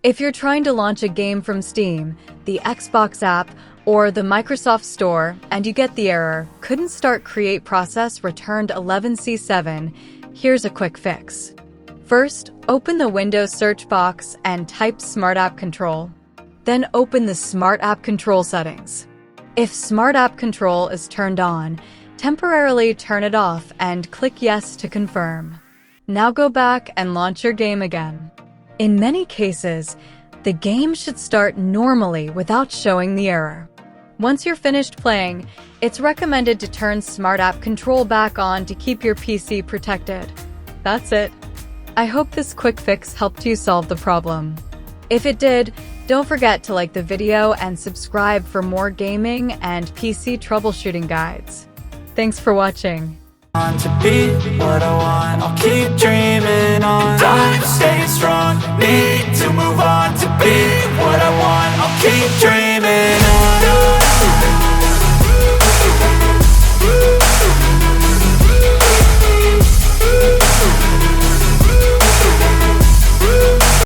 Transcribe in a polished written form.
If you're trying to launch a game from Steam, the Xbox app, or the Microsoft Store, and you get the error, "Couldn't start create process returned 11C7, here's a quick fix. First, open the Windows search box and type Smart App Control. Then open the Smart App Control settings. If Smart App Control is turned on, temporarily turn it off and click Yes to confirm. Now go back and launch your game again. In many cases, the game should start normally without showing the error. Once you're finished playing, it's recommended to turn Smart App Control back on to keep your PC protected. That's it. I hope this quick fix helped you solve the problem. If it did, don't forget to like the video and subscribe for more gaming and PC troubleshooting guides. Thanks for watching. On to be what I want, I'll keep dreaming on. I'm staying strong, need to move on. To be what I want, I'll keep dreaming